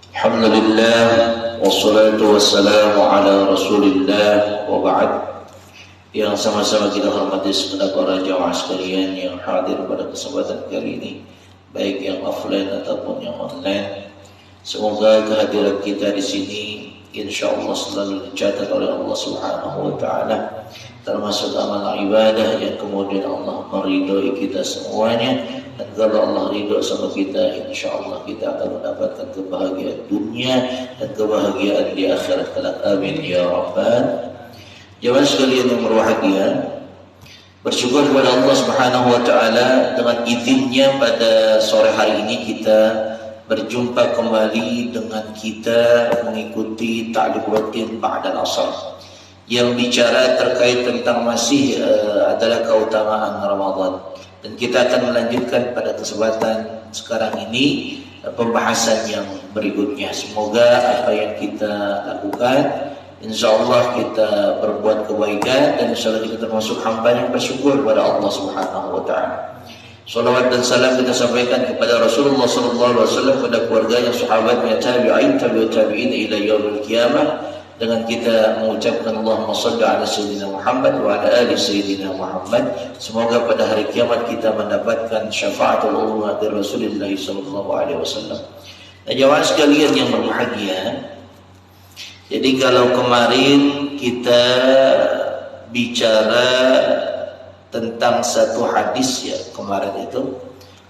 Alhamdulillah wassalatu wassalamu ala Rasulillah wa ba'd. Yang sama-sama kita hormati segenap para jamaah sekalian yang hadir pada kesempatan kali ini, baik yang offline ataupun yang online. Semoga kehadiran kita di sini insyaallah selalu dicatat oleh Allah Subhanahu wa taala termasuk amal ibadah yang kemudian Allah meridhoi kita semuanya. Dan kalau Allah ridho sama kita, insyaallah kita akan mendapatkan kebahagiaan dunia dan kebahagiaan di akhirat kelak. Amin ya rabbal. Jemaah sekalian yang berbahagia, bersyukur kepada Allah Subhanahu wa taala dengan izinnya pada sore hari ini kita berjumpa kembali dengan kita mengikuti ta'liq rutin ba'da asar yang bicara terkait tentang masih adalah keutamaan Ramadan. Dan kita akan melanjutkan pada kesempatan sekarang ini pembahasan yang berikutnya. Semoga apa yang kita lakukan, insyaallah kita berbuat kebaikan dan insyaallah kita termasuk hamba yang bersyukur kepada Allah Subhanahu wa taala. Salawat dan salam kita sampaikan kepada Rasulullah sallallahu alaihi wasallam, kepada keluarganya, sahabatnya, tabi'in, tabi'ut tabi'in ila yaumil qiyamah. Dengan kita mengucapkan Allahumma shalli ala sayyidina Muhammad wa ala ali sayyidina Muhammad. Semoga pada hari kiamat kita mendapatkan syafaatul uzma dari Rasulullah sallallahu alaihi wasallam. Nah, jemaah sekalian yang berbahagia, jadi kalau kemarin kita bicara tentang satu hadis ya, kemarin itu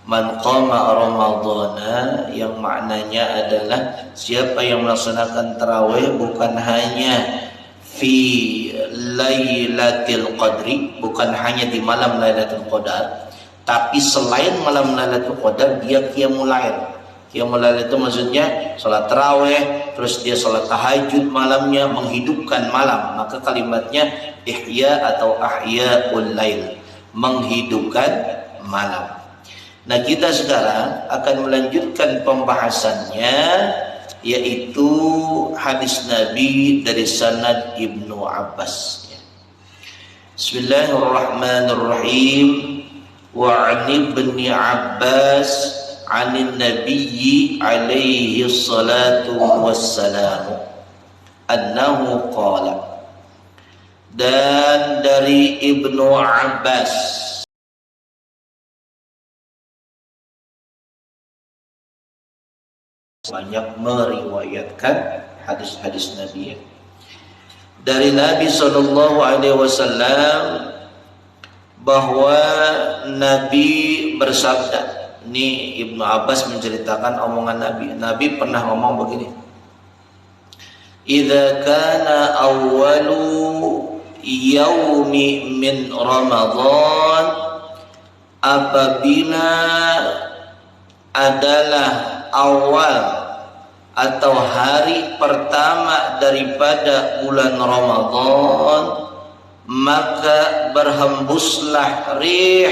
man qama ramadhana, yang maknanya adalah siapa yang melaksanakan tarawih bukan hanya fi lailatul qadri, bukan hanya di malam lailatul qadar, tapi selain malam lailatul qadar dia qiyamul lail. Qiyamul lail itu maksudnya salat tarawih, terus dia salat tahajud malamnya, menghidupkan malam. Maka kalimatnya ihya atau ahyaul lail, menghidupkan malam. Nah, kita sekarang akan melanjutkan pembahasannya, yaitu hadis Nabi dari sanad Ibnu Abbas. Bismillahirrahmanirrahim. Wa 'an Ibni Abbas 'anil Nabi alaihi salatu wassalam annahu qala. Dan dari Ibnu Abbas, banyak meriwayatkan hadis-hadis Nabi dari Nabi sallallahu alaihi wasallam bahwa Nabi bersabda. Ini Ibnu Abbas menceritakan omongan Nabi. Nabi pernah ngomong begini, idza kana awwalu yaumi min Ramadan, apabila adalah awal atau hari pertama daripada bulan Ramadan, maka berhembuslah rih.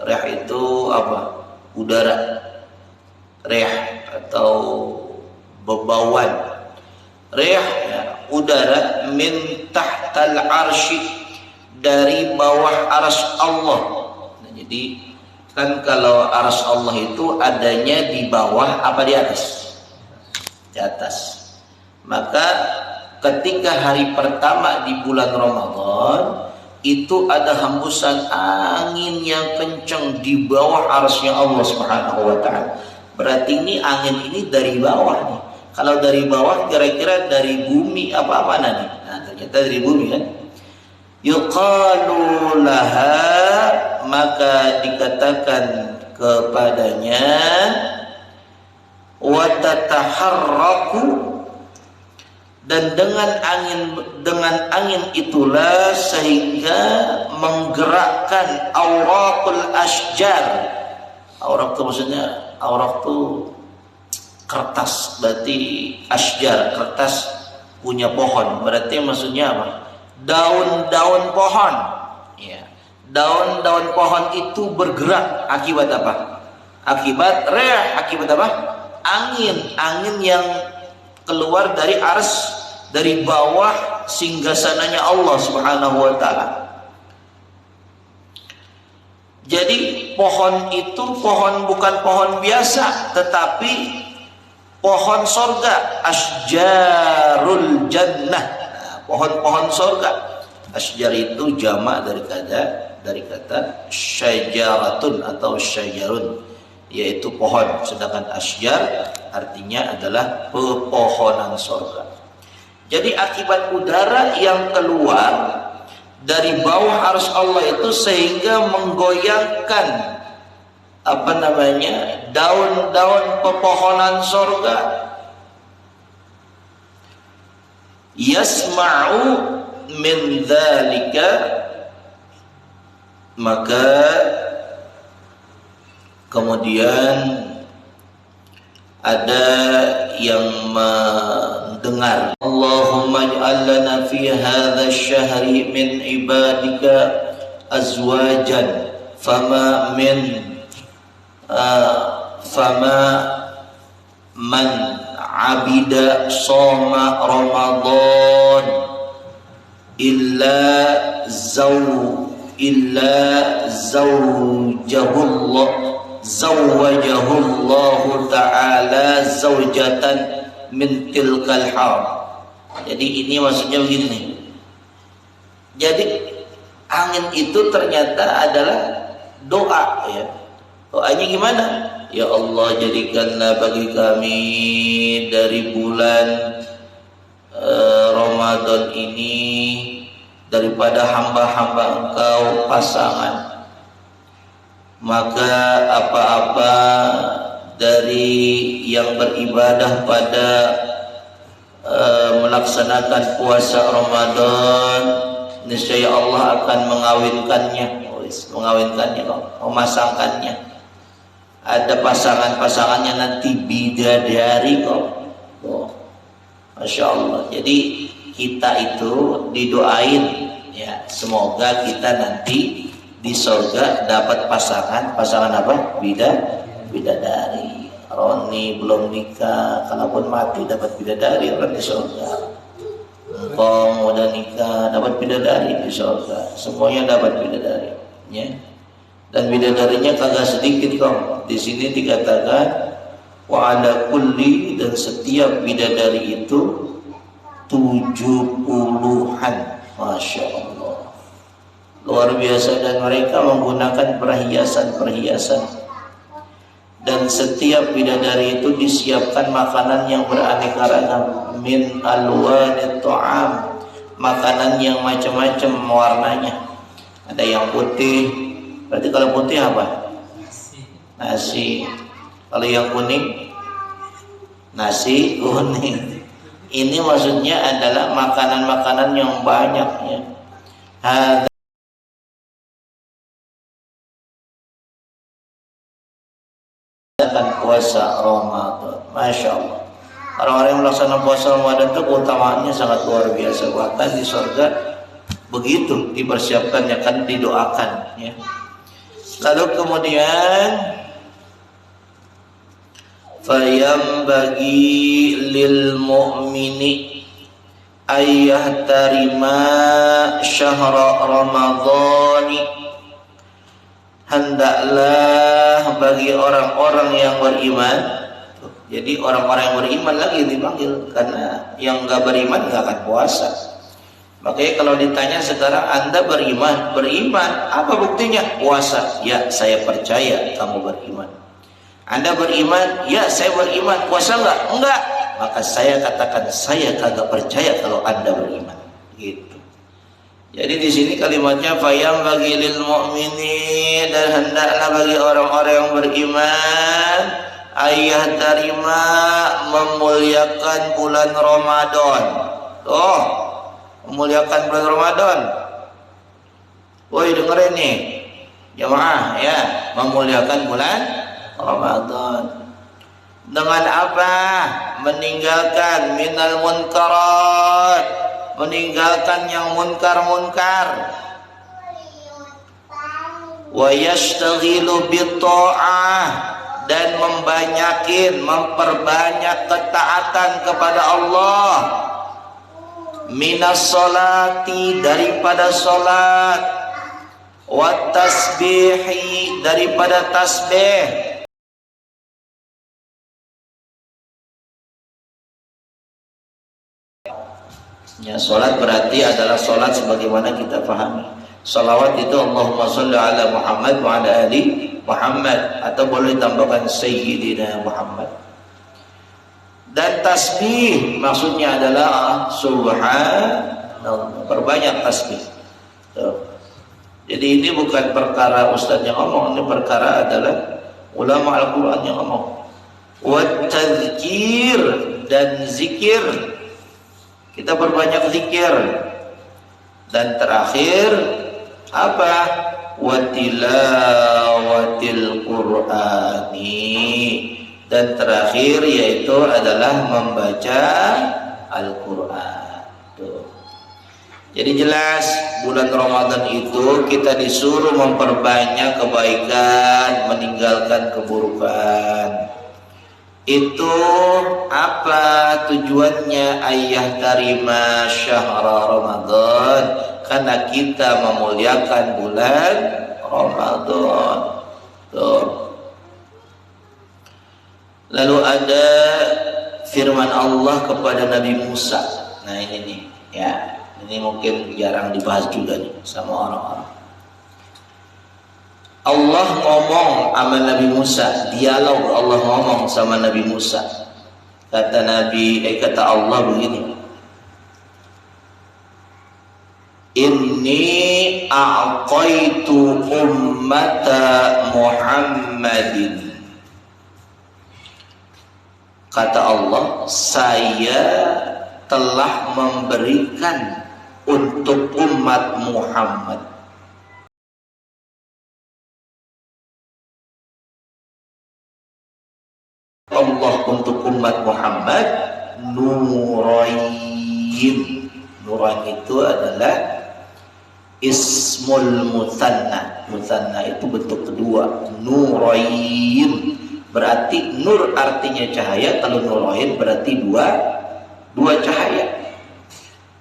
Rih itu apa? Udara. Rih atau bebauan. Rih ya, udara min tahtal arsy, dari bawah arsy Allah. Nah, jadi kan kalau arsy Allah itu adanya di bawah apa di atas? Di atas. Maka ketika hari pertama di bulan Ramadan itu ada hembusan angin yang kencang di bawah arsy Allah Subhanahu wa taala. Berarti ini angin ini dari bawah nih. Kalau dari bawah kira-kira dari bumi apa nih? Nah, ternyata dari bumi kan. Yuqalu laha, maka dikatakan kepadanya, wa tataharraku, dan dengan angin itulah sehingga menggerakkan awraqul asjar. Awraq itu maksudnya, awraq itu kertas, berarti asjar kertas punya pohon, berarti maksudnya apa? Daun-daun pohon. Ya. Daun-daun pohon itu bergerak akibat apa? Akibat rih, akibat apa? Angin yang keluar dari ars, dari bawah singgasananya Allah Subhanahu wa taala. Jadi pohon itu bukan pohon biasa, tetapi pohon sorga, asjarul jannah. Nah, pohon-pohon sorga. Asjar itu jamak dari kata syajaratun atau syajarun, yaitu pohon. Sedangkan asjar artinya adalah pepohonan sorga. Jadi akibat udara yang keluar dari bawah arsy Allah itu sehingga menggoyangkan daun-daun pepohonan sorga. Yasma'u min dzalika, maka kemudian ada yang mendengar. Allahumma ij'al lana fi hadzal syahri min ibadika azwajan fama man abida shoma Ramadan illa zawwajahullahu ta'ala zawjatan min tilkal hal. Jadi ini maksudnya begini nih. Jadi angin itu ternyata adalah doa, ya. Doanya gimana? Ya Allah, jadikanlah bagi kami dari bulan Ramadan ini daripada hamba-hamba Engkau pasangan. Maka apa-apa dari yang beribadah pada melaksanakan puasa Ramadan, niscaya Allah akan mengawinkannya, memasangkannya. Ada pasangan-pasangannya nanti bidadari kok. Oh, Masya Allah. Jadi kita itu didoain, ya, semoga kita nanti di surga dapat pasangan apa? Bidadari. Roni belum nikah, kalaupun mati dapat bidadari orang di surga. Engkau udah nikah dapat bidadari di surga. Semuanya dapat bidadari, ya. Dan bidadarinya kagak sedikit kok. Di sini dikatakan wa ala kulli, dan setiap bidadari itu 70-an. Masya Allah, luar biasa. Dan mereka menggunakan perhiasan-perhiasan. Dan setiap bidadari itu disiapkan makanan yang beraneka ragam, min alwanit ta'am, makanan yang macam-macam warnanya. Ada yang putih. Berarti kalau putih apa? Nasi. Kalau yang kuning, nasi kuning. Ini maksudnya adalah makanan-makanan yang banyak, ya. Akan puasa Ramadan, Masya Allah. Orang-orang yang melaksanakan puasa Ramadan itu keutamaannya sangat luar biasa. Bahkan di surga begitu dipersiapkannya, kan didoakan, ya. Lalu kemudian fayambagi lil mu'mini ayyah tarima syahra ramadhani, hendaklah bagi orang-orang yang beriman. Jadi orang-orang yang beriman lagi dipanggil, karena yang enggak beriman enggak akan puasa. Makanya kalau ditanya sekarang, Anda beriman, apa buktinya? Puasa. Ya, saya percaya kamu beriman. Anda beriman? Ya, saya beriman. Puasa enggak? Enggak. Maka saya katakan, saya kagak percaya kalau Anda beriman. Gitu. Jadi di sini kalimatnya fayam bagi lil mu'mini, dan hendaklah bagi orang-orang yang beriman ayah tarima, memuliakan bulan Ramadan. Memuliakan bulan Ramadan. Woi, dengerin nih jemaah, ya, memuliakan bulan Ramadan. Dengan apa? Meninggalkan minal munkarat, meninggalkan yang munkar-munkar. Wa yashtaghilu bitta'ah, dan memperbanyak ketaatan kepada Allah. Minas solati, daripada solat. Wat tasbihi, daripada tasbih. Ya, salat berarti adalah salat sebagaimana kita pahami. Salawat itu Allahumma sholli ala Muhammad wa ala ali Muhammad, atau boleh ditambahkan Sayyidina Muhammad. Dan tasbih maksudnya adalah subhanallah, perbanyak tasbih. Tuh. Jadi ini bukan perkara ustaz yang ngomong, ini perkara adalah ulama Al-Quran yang ngomong. Wa tadzkir, dan zikir, kita perbanyak zikir. Dan terakhir apa? Wa tilawatil Qur'ani, dan terakhir yaitu adalah membaca Al-Quran. Tuh. Jadi jelas bulan Ramadan itu kita disuruh memperbanyak kebaikan, meninggalkan keburukan. Itu apa tujuannya? Ayah tarima syahra Ramadan, karena kita memuliakan bulan Ramadan. Tuh. Lalu ada firman Allah kepada Nabi Musa. Nah ini nih, ya, ini mungkin jarang dibahas juga nih sama orang-orang. Allah ngomong sama Nabi Musa, dialog Allah ngomong sama Nabi Musa. Kata Allah begini. Inni a'qaitu ummata Muhammadin. Kata Allah, saya telah memberikan untuk umat Muhammad Allah untuk umat Muhammad nurain. Nurain itu adalah ismul musanna. Musanna itu bentuk kedua. Nurain berarti nur artinya cahaya. Kalau nurain berarti dua cahaya.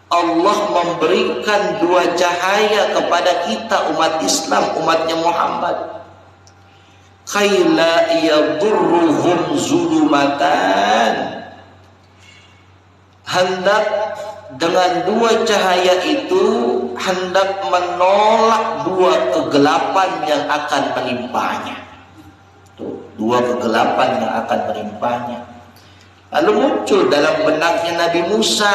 Allah memberikan dua cahaya kepada kita umat Islam, umatnya Muhammad. Kaila yadurruhum zulumatan, hendak dengan dua cahaya itu hendak menolak dua kegelapan yang akan menimpanya. Tuh, dua kegelapan yang akan menimpanya. Lalu muncul dalam benaknya Nabi Musa,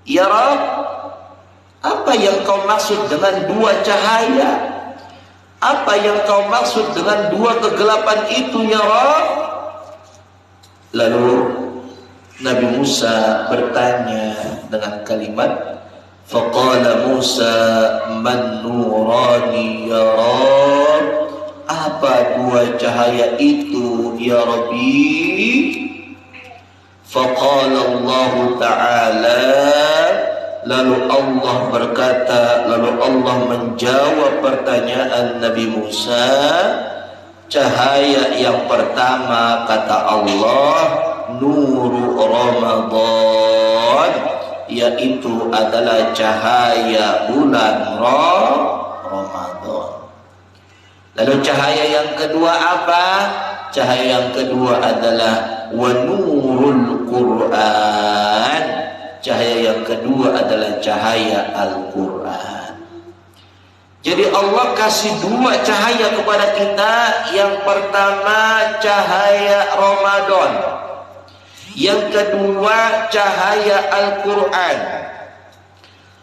ya Rabb, apa yang kau maksud dengan dua cahaya? Apa yang kau maksud dengan dua kegelapan itu, ya Rabb? Lalu Nabi Musa bertanya dengan kalimat, faqala Musa man nurani ya Rabb? Apa dua cahaya itu, ya Rabbi? Faqala Allah Ta'ala, lalu Allah berkata, lalu Allah menjawab pertanyaan Nabi Musa. Cahaya yang pertama, kata Allah, nuru Ramadan, yaitu adalah cahaya bulan Ramadan. Lalu cahaya yang kedua apa? Cahaya yang kedua adalah wa nurul Quran. Cahaya yang kedua adalah cahaya Al-Quran. Jadi Allah kasih dua cahaya kepada kita. Yang pertama cahaya Ramadan, yang kedua cahaya Al-Quran.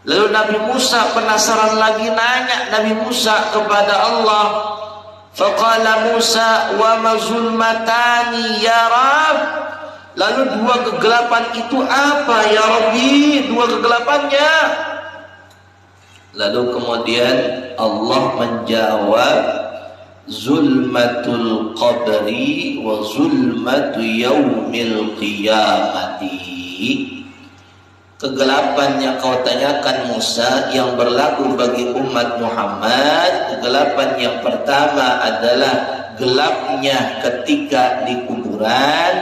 Lalu Nabi Musa penasaran lagi, nanya Nabi Musa kepada Allah, faqala Musa wa mazulmatani ya Rabb? Lalu dua kegelapan itu apa, ya Rabbi? Dua kegelapannya. Lalu kemudian Allah menjawab, zulmatul qadri wa zulmatu yaumil qiyamati. Kegelapan yang kau tanyakan Musa yang berlaku bagi umat Muhammad, kegelapan yang pertama adalah gelapnya ketika di kuburan,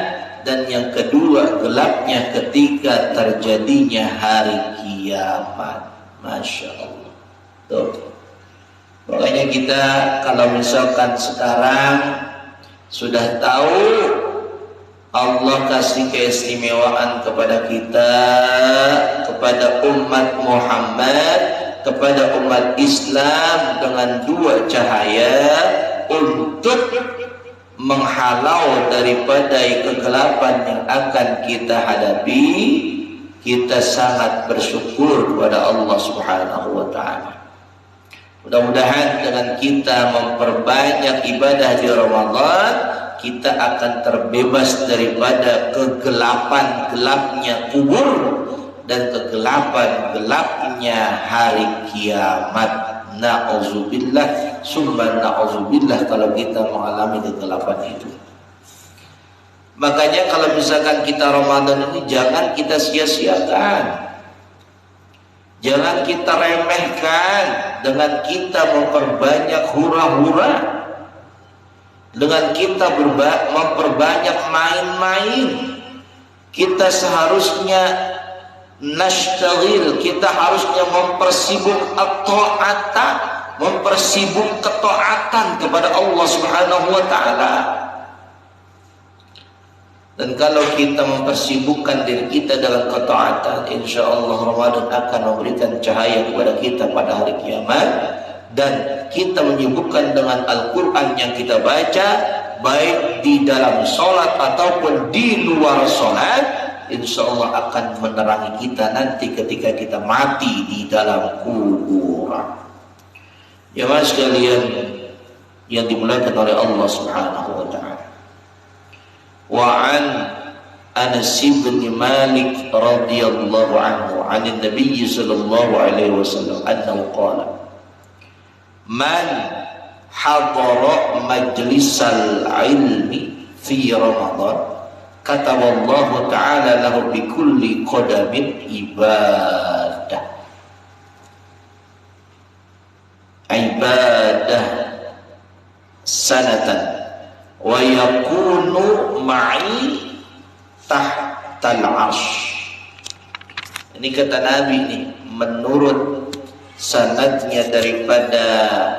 dan yang kedua gelapnya ketika terjadinya hari kiamat. Masya Allah. Tuh. Makanya kita kalau misalkan sekarang sudah tahu Allah kasih keistimewaan kepada kita, kepada umat Muhammad, kepada umat Islam dengan dua cahaya untuk menghalau daripada kegelapan yang akan kita hadapi. Kita sangat bersyukur kepada Allah Subhanahu wa taala. Mudah-mudahan dengan kita memperbanyak ibadah di Ramadan, kita akan terbebas daripada kegelapan gelapnya kubur dan kegelapan gelapnya hari kiamat. Na'udzubillah summa na'udzubillah kalau kita mengalami kegelapan itu. Makanya kalau misalkan kita Ramadan ini jangan kita sia-siakan, jangan kita remehkan dengan kita memperbanyak hura-hura, dengan kita memperbanyak main-main. Kita seharusnya nashtaghil, kita harusnya mempersibuk at-ta'ata, mempersibuk ketaatan kepada Allah Subhanahu wa taala. Dan kalau kita mempersibukkan diri kita dalam ketaatan, insya Allah Ramadan akan memberikan cahaya kepada kita pada hari kiamat. Dan kita menyibukkan dengan Al-Quran yang kita baca, baik di dalam sholat ataupun di luar sholat, insya Allah akan menerangi kita nanti ketika kita mati di dalam kuburan. Jemaah sekalian yang dimuliakan oleh Allah Subhanahu wa taala. Wa an Anas bin Malik radhiyallahu anhu 'an Nabi sallallahu alaihi wasallam annahu qala man hadara majlisal ilmi fi Ramadan kataballahu ta'ala lahu bi kulli qadamin ibadah sanatan wa yakunu ma'i tahtal arsh. Ini kata Nabi ini menurut sanadnya daripada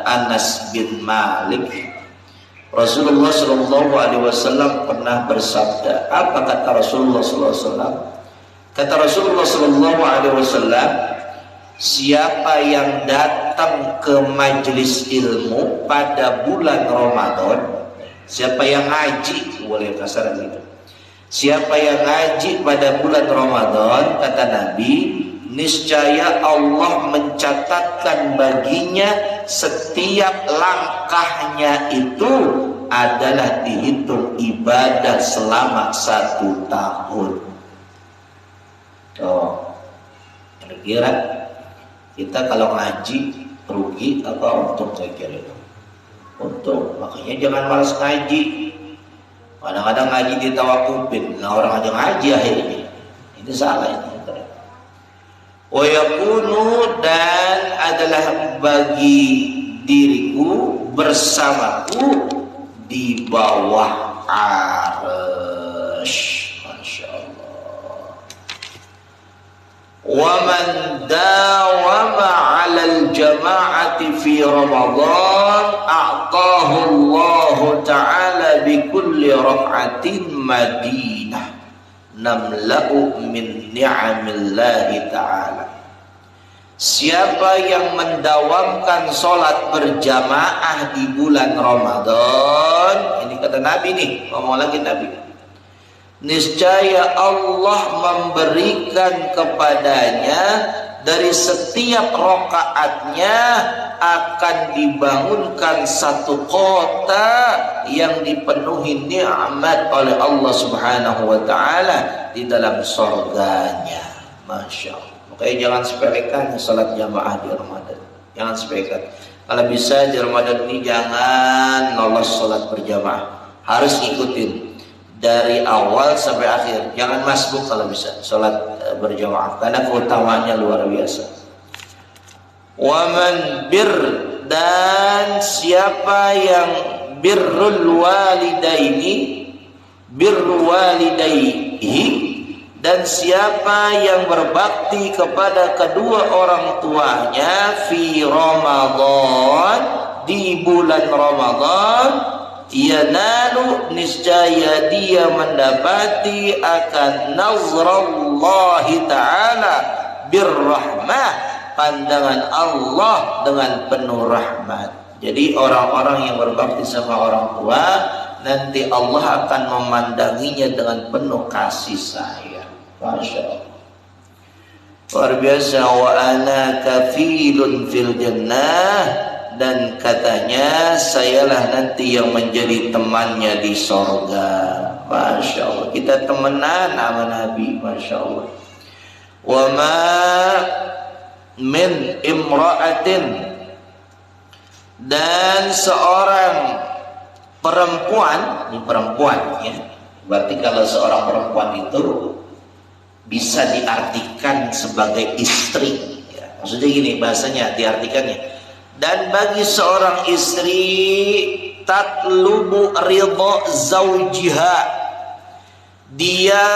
Anas bin Malik. Rasulullah sallallahu alaihi wasallam pernah bersabda. Apa kata Rasulullah sallallahu alaihi wasallam? Kata Rasulullah sallallahu alaihi wasallam, siapa yang datang ke majelis ilmu pada bulan Ramadan, siapa yang ngaji, boleh kasar gitu. Siapa yang ngaji pada bulan Ramadan, kata Nabi, niscaya Allah mencatatkan baginya setiap langkahnya itu adalah dihitung ibadah selama 1 tahun. Oh, kira-kira kita kalau ngaji rugi apa untung? Saya kira untung. Makanya jangan malas ngaji. Kadang-kadang ngaji ditawakufin, nah orang aja ngaji akhirnya. Ini salah ini. Wa yakunu, dan adalah bagi diriku bersamaku di bawah arsy. Masya Allah. Wa man dawama 'alal jama'ati fi Ramadan a'tahu Allah ta'ala bi kulli rak'atin madinah namla'u min ni'amillahi ta'ala. Siapa yang mendawamkan sholat berjamaah di bulan Ramadan, ini kata Nabi nih, ngomong lagi Nabi, niscaya Allah memberikan kepadanya dari setiap rakaatnya akan dibangunkan satu kota yang dipenuhi nikmat oleh Allah Subhanahu wa taala di dalam surganya. Masya Allah. Makanya jangan sepelekan salat jamaah di Ramadan. Jangan sepelekan. Kalau bisa di Ramadan ini jangan lolos salat berjamaah. Harus ikutin dari awal sampai akhir. Jangan masbuk kalau bisa salat berjamaah karena keutamanya luar biasa. Waman bir, dan siapa yang birrul walidaihi, dan siapa yang berbakti kepada kedua orang tuanya fi Ramadan, di bulan Ramadan, yanalu, niscaya dia mendapati akan nazrallahi ta'ala birrahmah, pandangan Allah dengan penuh rahmat. Jadi orang-orang yang berbakti sama orang tua, nanti Allah akan memandanginya dengan penuh kasih sayang. Masya Allah, luar biasa. Wa ana kafilun fil jannah, dan katanya sayalah nanti yang menjadi temannya di sorga. Masya Allah, kita temenan sama Nabi. Masya Allah. Wa ma min imra'atin, dan seorang perempuan, ini perempuan ya, berarti kalau seorang perempuan itu bisa diartikan sebagai istri ya. Maksudnya gini bahasanya, diartikannya, dan bagi seorang istri tatlubu ridha zaujiha, dia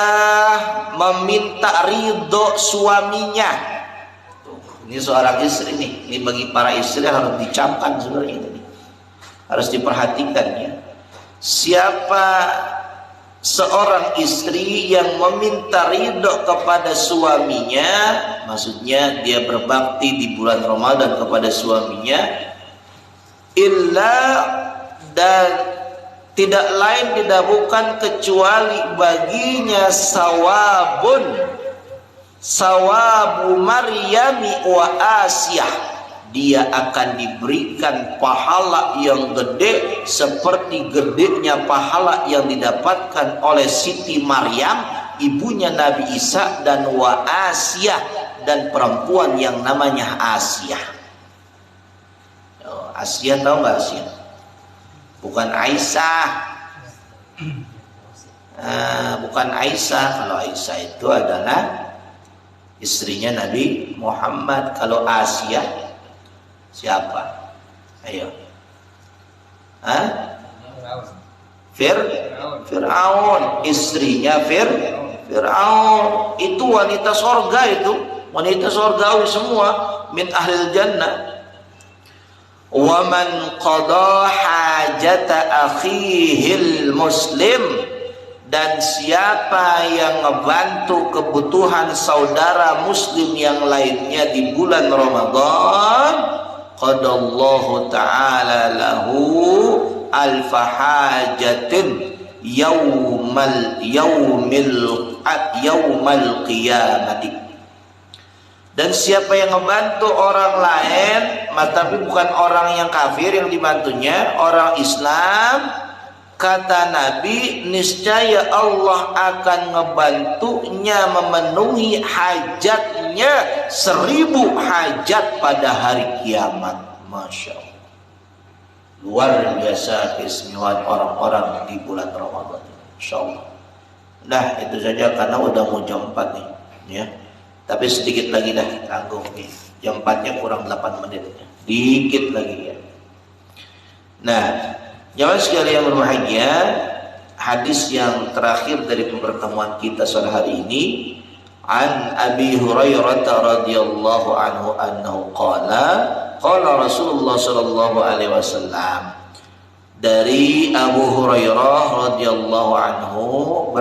meminta ridho suaminya. Ini seorang istri nih, ini bagi para istri harus dicamkan sebenarnya ini, harus diperhatikan ya. Siapa seorang istri yang meminta ridho kepada suaminya, maksudnya dia berbakti di bulan Ramadan kepada suaminya, illa, dan tidak lain tidak bukan kecuali baginya sawabu Maryami wa Asiyah, dia akan diberikan pahala yang gede seperti gedenya pahala yang didapatkan oleh Siti Maryam, ibunya Nabi Isa, dan wa Asiyah, dan perempuan yang namanya Asiyah. Asiyah tahu nggak Asiyah? Bukan Aisyah. Bukan Aisyah. Kalau Aisyah itu adalah istrinya Nabi Muhammad. Kalau Asiyah siapa? Ayo. Fir'aun, istrinya Fir'aun. Itu wanita sorga, itu wanita sorgawi semua, min ahlil jannah. Wa man qada hajata akhihil muslim, dan siapa yang membantu kebutuhan saudara muslim yang lainnya di bulan Ramadan, qadallahu ta'ala lahu alfa hajatin yaumal qiyamati. Dan siapa yang membantu orang lain, tapi bukan orang yang kafir yang dibantunya, orang Islam, kata Nabi, niscaya Allah akan ngebantunya memenuhi hajatnya 1000 hajat pada hari kiamat. Masya Allah, luar biasa keistimewaan orang-orang di bulan Ramadan. Insya Allah. Nah itu saja karena udah mau jam 4 nih ya. Tapi sedikit lagi dah, tanggung nih. Jam 4-nya kurang 8 menit. Dikit lagi ya. Nah, jamaah sekalian berbahagia, hadis yang terakhir dari pertemuan kita sore hari ini, an Abi Hurairah radhiyallahu anhu annahu qala Rasulullah sallallahu alaihi wasallam. Dari Abu Hurairah radhiyallahu anhu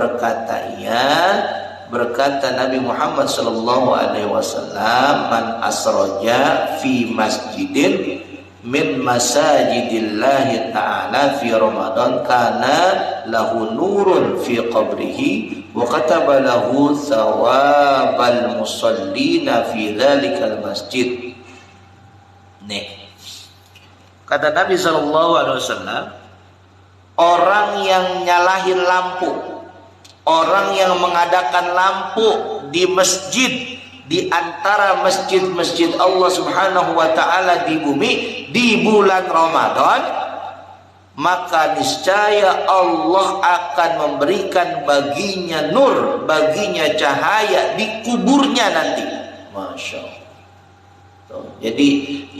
berkata Nabi Muhammad sallallahu alaihi wasallam, man asraja fi masjidin min masajidillahi ta'ala fi Ramadan kana lahu nurun fi qabrihi wa kataba lahu thawabal musallina fi dhalikal masjid. Nih, kata Nabi sallallahu alaihi wasallam, orang yang nyalahin lampu, orang yang mengadakan lampu di masjid, di antara masjid-masjid Allah Subhanahu wa taala di bumi di bulan Ramadan, maka niscaya Allah akan memberikan baginya nur, baginya cahaya di kuburnya nanti. Masya Allah. Jadi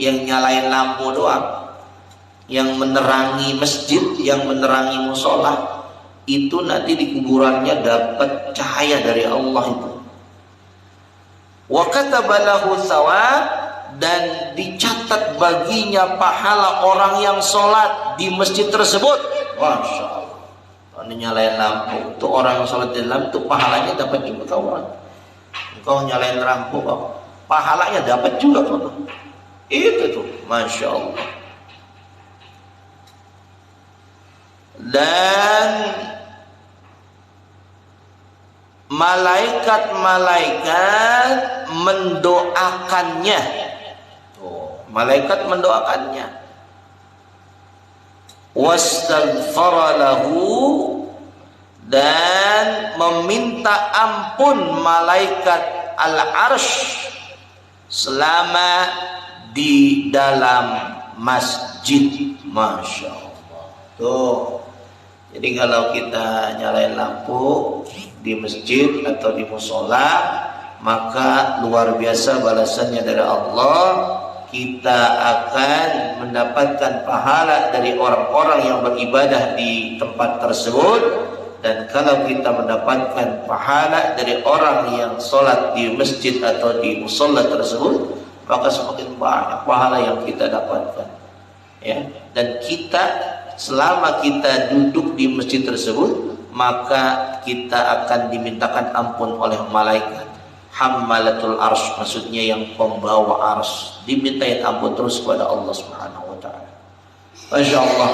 yang nyalain lampu doang, yang menerangi masjid, yang menerangi musola, itu nanti di kuburannya dapat cahaya dari Allah itu. Wa kataba lahu thawab, dan dicatat baginya pahala orang yang sholat di masjid tersebut. Masya Allah. Kalau nyalain lampu, itu orang yang sholat di dalam itu pahalanya dapat juga kawan. Engkau nyalain lampu, pahalanya dapat juga kawan. Itu tuh, Masya Allah. Dan malaikat-malaikat mendoakannya. Tuh, malaikat mendoakannya. Wastaghfara lahu, dan meminta ampun malaikat al-arsh selama di dalam masjid. Masya Allah. Tuh. Jadi kalau kita nyalain lampu di masjid atau di musola, maka luar biasa balasannya dari Allah. Kita akan mendapatkan pahala dari orang-orang yang beribadah di tempat tersebut. Dan kalau kita mendapatkan pahala dari orang yang sholat di masjid atau di musola tersebut, maka semakin banyak pahala yang kita dapatkan. Ya, dan kita selama kita duduk di masjid tersebut, maka kita akan dimintakan ampun oleh malaikat Hammalatul Arsy, maksudnya yang pembawa arsy, dimintain ampun terus kepada Allah Subhanahu wa taala. Masya Allah.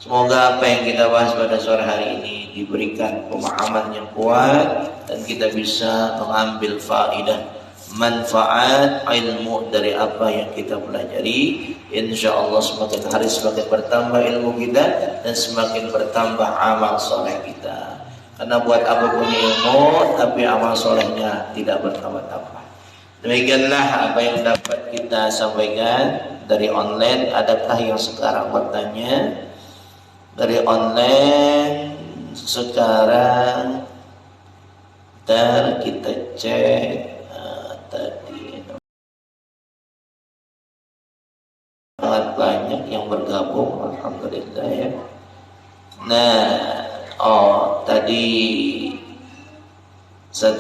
Semoga apa yang kita bahas pada sore hari ini diberikan pemahaman yang kuat dan kita bisa mengambil faedah, manfaat ilmu dari apa yang kita pelajari. Insya Allah semakin hari semakin bertambah ilmu kita dan semakin bertambah amal soleh kita. Karena buat apa punya ilmu tapi amal solehnya tidak bertambah-tambah. Demikianlah apa yang dapat kita sampaikan dari online. Adakah yang sekarang bertanya dari online sekarang? Ntar kita cek tadi. Sangat banyak yang bergabung, alhamdulillah ya. Nah, tadi satu